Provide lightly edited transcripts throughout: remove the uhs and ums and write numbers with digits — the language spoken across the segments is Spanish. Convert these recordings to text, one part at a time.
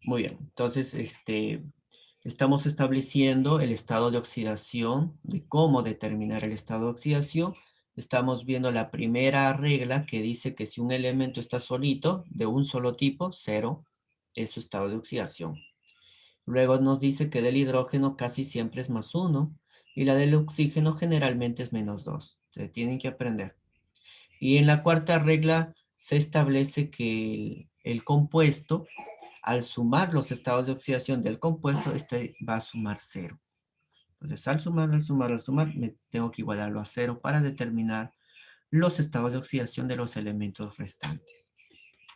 Muy bien. Entonces, estamos estableciendo el estado de oxidación, de cómo determinar el estado de oxidación. Estamos viendo la primera regla que dice que si un elemento está solito, de un solo tipo, cero, es su estado de oxidación. Luego nos dice que del hidrógeno casi siempre es más uno y la del oxígeno generalmente es menos 2. Se tienen que aprender. Y en la cuarta regla se establece que el compuesto, al sumar los estados de oxidación del compuesto, este va a sumar cero. Entonces, al sumar, me tengo que igualarlo a cero para determinar los estados de oxidación de los elementos restantes.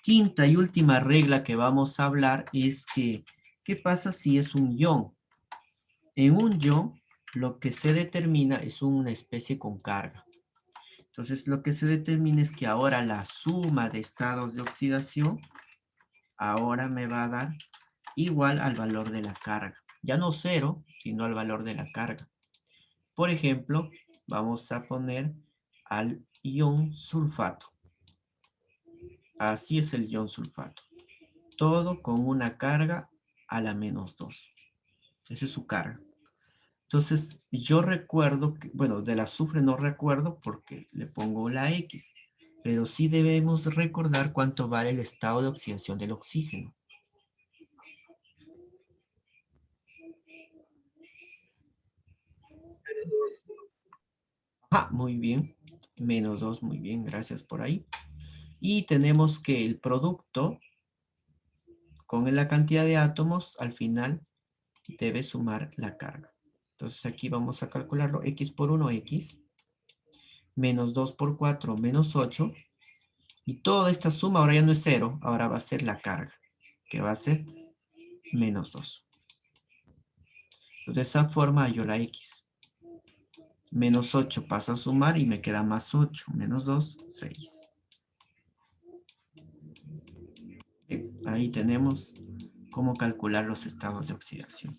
Quinta y última regla que vamos a hablar es que, ¿qué pasa si es un ion? En un ion, lo que se determina es una especie con carga. Entonces, lo que se determina es que ahora la suma de estados de oxidación, ahora me va a dar igual al valor de la carga. Ya no cero, sino al valor de la carga. Por ejemplo, vamos a poner al ion sulfato. Así es el ion sulfato. Todo con una carga a la menos 2. Esa es su carga. Entonces, yo recuerdo que, bueno, del azufre no recuerdo porque le pongo la X, pero sí debemos recordar cuánto vale el estado de oxidación del oxígeno. Ah, muy bien. Menos 2, muy bien, gracias por ahí. Y tenemos que el producto con la cantidad de átomos al final debe sumar la carga. Entonces aquí vamos a calcularlo. X por 1, X. Menos 2 por 4, menos 8. Y toda esta suma ahora ya no es 0, ahora va a ser la carga, que va a ser menos 2. Entonces de esa forma hallo la X. Menos 8 pasa a sumar y me queda más 8. Menos 2, 6. Ahí tenemos cómo calcular los estados de oxidación.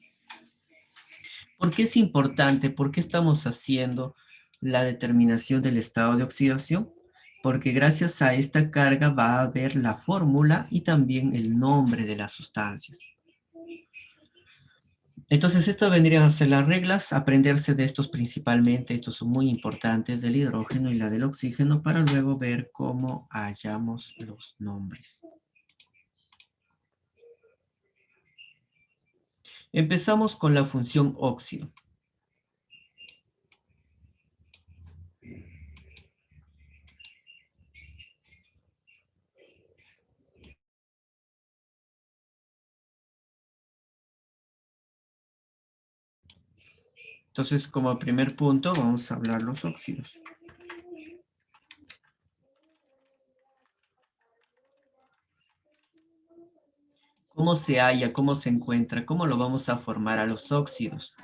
¿Por qué es importante? ¿Por qué estamos haciendo la determinación del estado de oxidación? Porque gracias a esta carga va a haber la fórmula y también el nombre de las sustancias. Entonces, estas vendrían a ser las reglas, aprenderse de estos principalmente, estos son muy importantes, del hidrógeno y la del oxígeno, para luego ver cómo hallamos los nombres. Empezamos con la función óxido. Entonces, como primer punto, vamos a hablar los óxidos. ¿Cómo se halla? ¿Cómo se encuentra? ¿Cómo lo vamos a formar a los óxidos?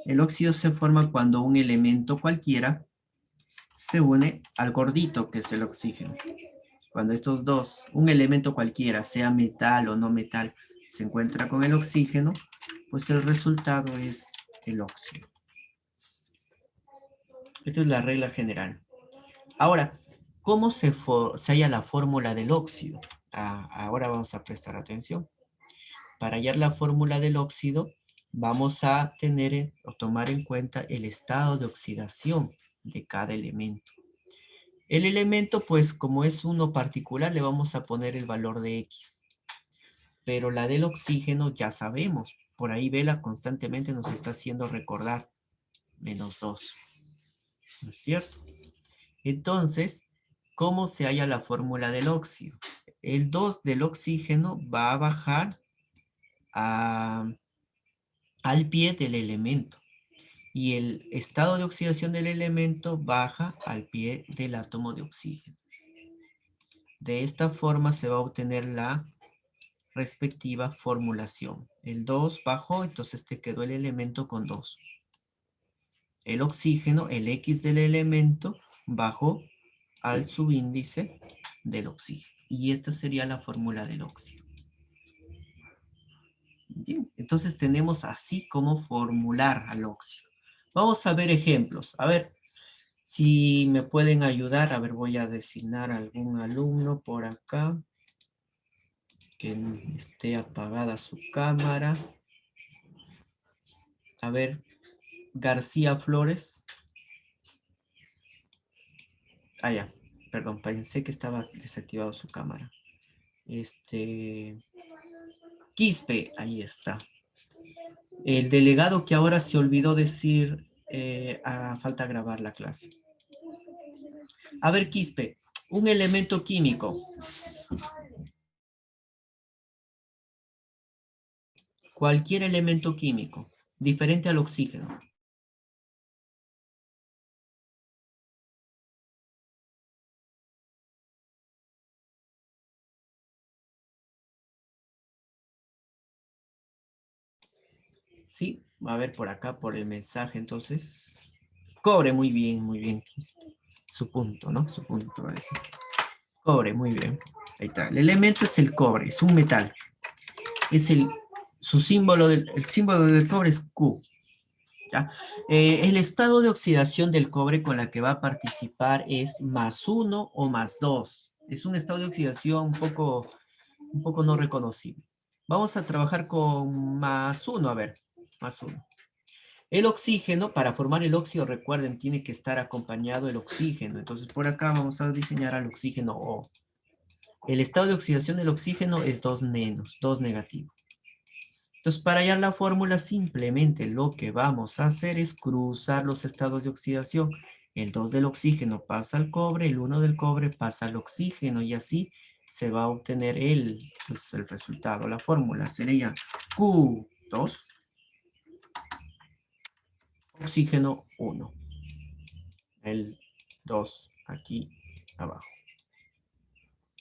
El óxido se forma cuando un elemento cualquiera se une al gordito, que es el oxígeno. Cuando estos dos, un elemento cualquiera, sea metal o no metal, se encuentra con el oxígeno, pues el resultado es el óxido. Esta es la regla general. Ahora, ¿cómo se halla la fórmula del óxido? Ahora vamos a prestar atención. Para hallar la fórmula del óxido, vamos a tener o tomar en cuenta el estado de oxidación de cada elemento. El elemento, pues como es uno particular, le vamos a poner el valor de X. Pero la del oxígeno ya sabemos. Por ahí Vela constantemente nos está haciendo recordar menos 2. ¿No es cierto? Entonces, ¿cómo se halla la fórmula del óxido? El 2 del oxígeno va a bajar al pie del elemento. Y el estado de oxidación del elemento baja al pie del átomo de oxígeno. De esta forma se va a obtener la respectiva formulación. El 2 bajó, entonces te quedó el elemento con 2. El oxígeno, el X del elemento, bajó al subíndice del oxígeno. Y esta sería la fórmula del óxido. Bien, entonces tenemos así como formular al óxido. Vamos a ver ejemplos. A ver si me pueden ayudar. A ver, voy a designar algún alumno por acá. que esté apagada su cámara. A ver, García Flores. Ah, ya. Perdón, pensé que estaba desactivado su cámara. Quispe, ahí está. El delegado que ahora se olvidó decir, falta grabar la clase. A ver, Quispe, un elemento químico. Cualquier elemento químico, diferente al oxígeno. Sí, a ver por acá, por el mensaje, entonces. Cobre, muy bien, Quispe. Su punto, ¿no? Su punto va a decir. Cobre, muy bien. Ahí está. El elemento es el cobre, es un metal. Es su símbolo, el símbolo del cobre es Q. ¿Ya? El estado de oxidación del cobre con la que va a participar es +1 o +2. Es un estado de oxidación un poco no reconocible. Vamos a trabajar con +1, a ver, +1. El oxígeno, para formar el óxido, recuerden, tiene que estar acompañado el oxígeno. Entonces, por acá vamos a diseñar al oxígeno O. El estado de oxidación del oxígeno es 2 menos, 2 negativo. Entonces, para hallar la fórmula, simplemente lo que vamos a hacer es cruzar los estados de oxidación. El 2 del oxígeno pasa al cobre, el 1 del cobre pasa al oxígeno, y así se va a obtener pues, el resultado. La fórmula sería Q2, oxígeno 1. El 2 aquí abajo.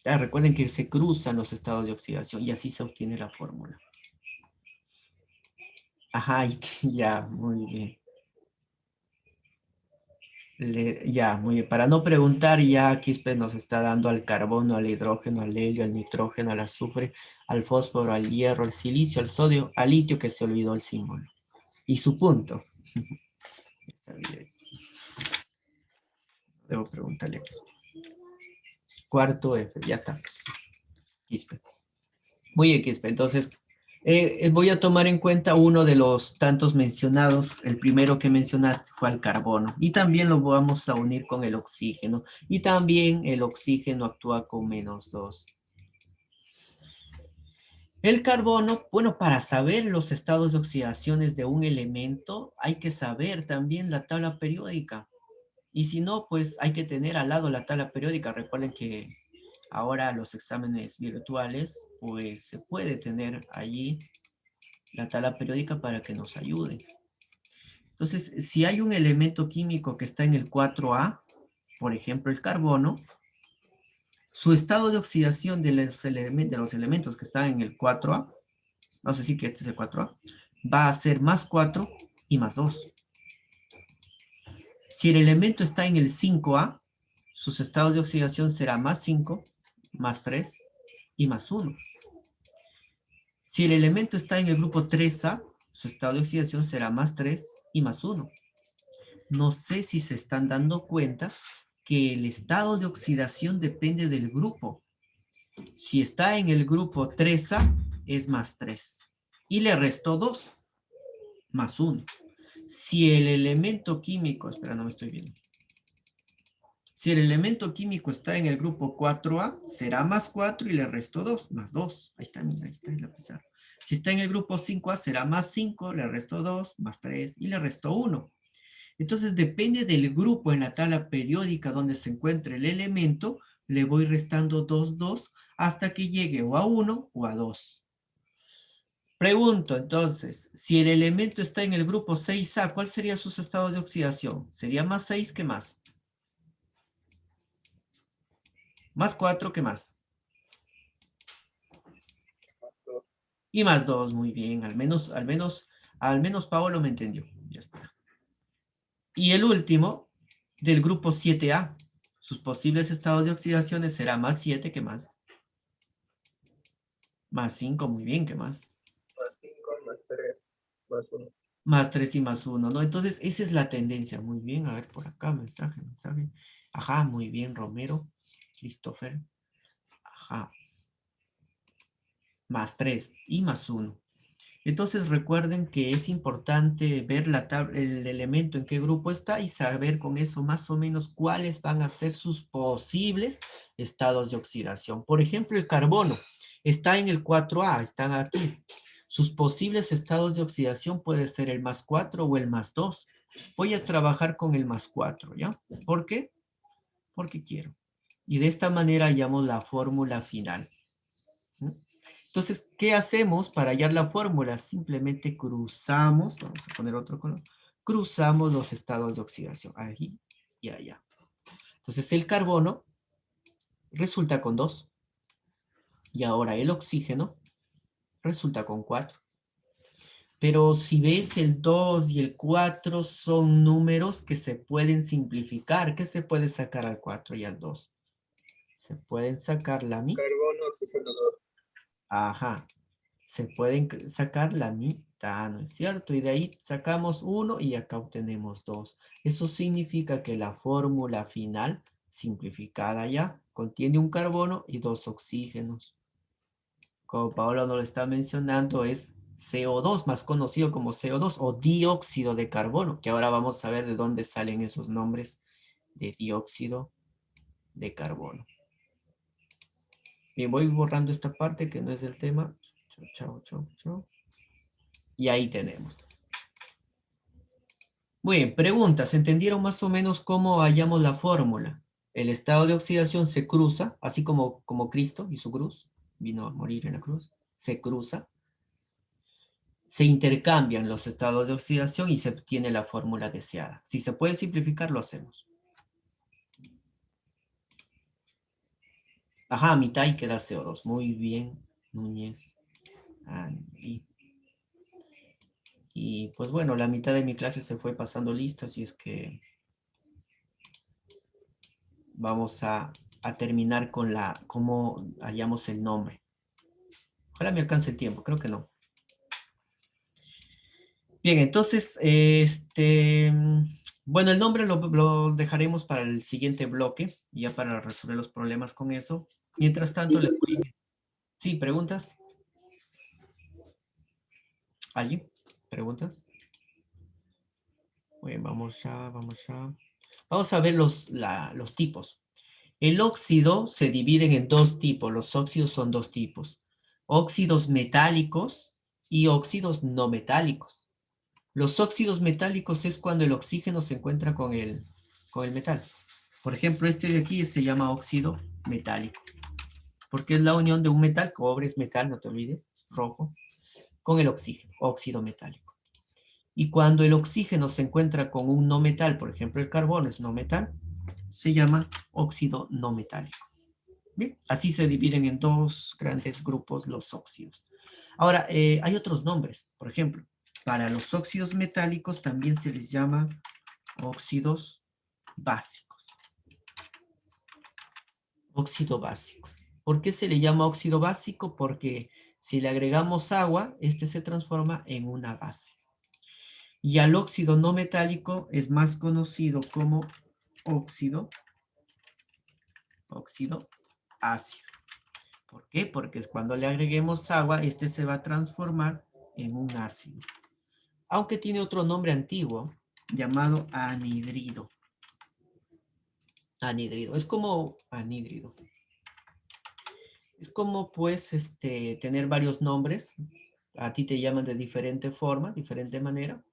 Ya, recuerden que se cruzan los estados de oxidación y así se obtiene la fórmula. Ajá, ya, muy bien. Ya, muy bien. Para no preguntar, ya Quispe nos está dando al carbono, al hidrógeno, al helio, al nitrógeno, al azufre, al fósforo, al hierro, al silicio, al sodio, al litio, que se olvidó el símbolo. Y su punto. Debo preguntarle a Quispe. Cuarto F, ya está. Quispe. Muy bien, Quispe. Entonces, voy a tomar en cuenta uno de los tantos mencionados. El primero que mencionaste fue el carbono. Y también lo vamos a unir con el oxígeno. Y también el oxígeno actúa con -2. El carbono, bueno, para saber los estados de oxidaciones de un elemento, hay que saber también la tabla periódica. Y si no, pues hay que tener al lado la tabla periódica. Recuerden que ahora los exámenes virtuales, pues se puede tener allí la tabla periódica para que nos ayude. Entonces, si hay un elemento químico que está en el 4A, por ejemplo el carbono, su estado de oxidación de los elementos que están en el 4A, vamos a decir que este es el 4A, va a ser +4 y +2. Si el elemento está en el 5A, sus estados de oxidación será +5, +3 y +1. Si el elemento está en el grupo 3A, su estado de oxidación será +3 y +1. No sé si se están dando cuenta que el estado de oxidación depende del grupo. Si está en el grupo 3A, es +3. Y le restó 2, +1. Si el elemento químico, espera, no me estoy viendo. Si el elemento químico está en el grupo 4A, será +4 y le resto 2, +2. Ahí está, mira, ahí está en la pizarra. Si está en el grupo 5A, será +5, le resto 2, +3 y le resto 1. Entonces, depende del grupo en la tabla periódica donde se encuentre el elemento, le voy restando 2, 2, hasta que llegue o a 1 o a 2. Pregunto, entonces, si el elemento está en el grupo 6A, ¿cuál sería sus estados de oxidación? ¿Sería +6 que más? +4 que más. Y +2, muy bien. Al menos Paolo me entendió. Ya está. Y el último, del grupo 7A. Sus posibles estados de oxidaciones será +7 que más. +5, muy bien, ¿qué más? +5, +3, +1. +3 y +1, ¿no? Entonces, esa es la tendencia. Muy bien, a ver por acá, mensaje. Ajá, muy bien, Romero. Christopher. Ajá. más 3 y más 1. Entonces recuerden que es importante ver el elemento en qué grupo está y saber con eso más o menos cuáles van a ser sus posibles estados de oxidación. Por ejemplo, el carbono está en el 4A, están aquí. Sus posibles estados de oxidación puede ser el más 4 o el más 2. Voy a trabajar con el más 4, ¿ya? ¿Por qué? Porque quiero. Y de esta manera hallamos la fórmula final. ¿Mm? Entonces, ¿qué hacemos para hallar la fórmula? Simplemente cruzamos, vamos a poner otro color, cruzamos los estados de oxidación, aquí y allá. Entonces, el carbono resulta con 2, y ahora el oxígeno resulta con 4. Pero si ves, el 2 y el 4 son números que se pueden simplificar. ¿Qué se puede sacar al 4 y al 2? Se pueden sacar la mitad. Carbono, oxígeno 2. Ajá. Se pueden sacar la mitad, ¿no es cierto? Y de ahí sacamos 1 y acá obtenemos 2. Eso significa que la fórmula final, simplificada ya, contiene un carbono y 2 oxígenos. Como Paolo nos lo está mencionando, es CO2, más conocido como CO2 o dióxido de carbono, que ahora vamos a ver de dónde salen esos nombres de dióxido de carbono. Bien, voy borrando esta parte que no es el tema. Chau, chau, chau, chau. Y ahí tenemos. Muy bien, preguntas. ¿Entendieron más o menos cómo hallamos la fórmula? El estado de oxidación se cruza, así como Cristo y su cruz, vino a morir en la cruz, se cruza, se intercambian los estados de oxidación y se obtiene la fórmula deseada. Si se puede simplificar, lo hacemos. Ajá, mitad y queda CO2. Muy bien, Núñez. Y pues bueno, la mitad de mi clase se fue pasando lista, así es que vamos a terminar con cómo hallamos el nombre. Ojalá me alcance el tiempo, creo que no. Bien, entonces, bueno, el nombre lo dejaremos para el siguiente bloque, ya para resolver los problemas con eso. Mientras tanto, les voy... Sí, ¿preguntas? ¿Alguien? ¿Preguntas? Bien, vamos ya, vamos ya. Vamos a ver los tipos. El óxido se divide en dos tipos. Los óxidos son dos tipos. Óxidos metálicos y óxidos no metálicos. Los óxidos metálicos es cuando el oxígeno se encuentra con el metal. Por ejemplo, este de aquí se llama óxido metálico, porque es la unión de un metal, cobre es metal, no te olvides, rojo, con el oxígeno, óxido metálico. Y cuando el oxígeno se encuentra con un no metal, por ejemplo, el carbono es no metal, se llama óxido no metálico. Bien, así se dividen en dos grandes grupos los óxidos. Ahora, hay otros nombres. Por ejemplo, para los óxidos metálicos también se les llama óxidos básicos. Óxido básico. ¿Por qué se le llama óxido básico? Porque si le agregamos agua, este se transforma en una base. Y al óxido no metálico es más conocido como óxido ácido. ¿Por qué? Porque es cuando le agreguemos agua, este se va a transformar en un ácido. Aunque tiene otro nombre antiguo llamado anhidrido. Anhidrido. Es como anhídrido. Es como pues tener varios nombres. A ti te llaman de diferente forma, diferente manera.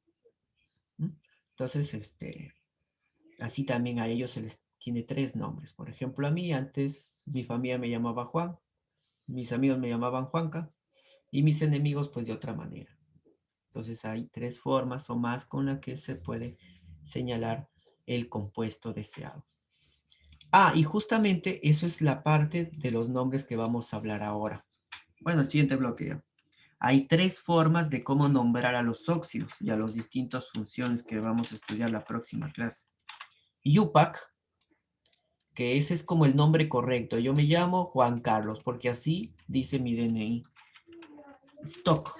¿Mm? Entonces, así también a ellos se les tiene tres nombres. Por ejemplo, a mí antes mi familia me llamaba Juan, mis amigos me llamaban Juanca y mis enemigos pues de otra manera. Entonces hay tres formas o más con las que se puede señalar el compuesto deseado. Ah, y justamente eso es la parte de los nombres que vamos a hablar ahora. Bueno, el siguiente bloque ya. Hay tres formas de cómo nombrar a los óxidos y a las distintas funciones que vamos a estudiar la próxima clase. UPAC, que ese es como el nombre correcto. Yo me llamo Juan Carlos, porque así dice mi DNI. Stock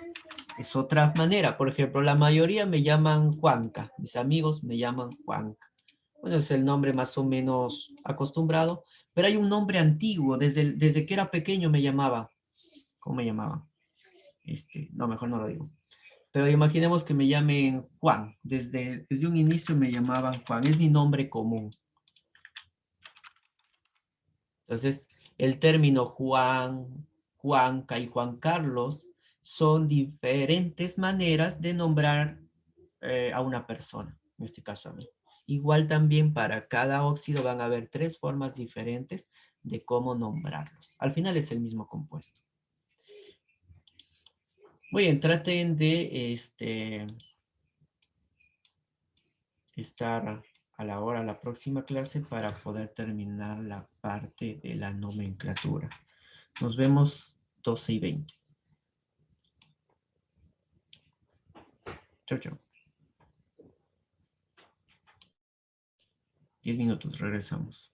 es otra manera. Por ejemplo, la mayoría me llaman Juanca. Mis amigos me llaman Juanca. Bueno, es el nombre más o menos acostumbrado, pero hay un nombre antiguo. Desde que era pequeño me llamaba ¿Cómo me llamaban? No, mejor no lo digo. Pero imaginemos que me llamen Juan. Desde un inicio me llamaban Juan. Es mi nombre común. Entonces, el término Juan, Juanca y Juan Carlos son diferentes maneras de nombrar a una persona, en este caso a mí. Igual también para cada óxido van a haber 3 formas diferentes de cómo nombrarlos. Al final es el mismo compuesto. Muy bien, traten de estar a la hora de la próxima clase para poder terminar la parte de la nomenclatura. Nos vemos 12:20. Chau, chau. 10 minutos, regresamos.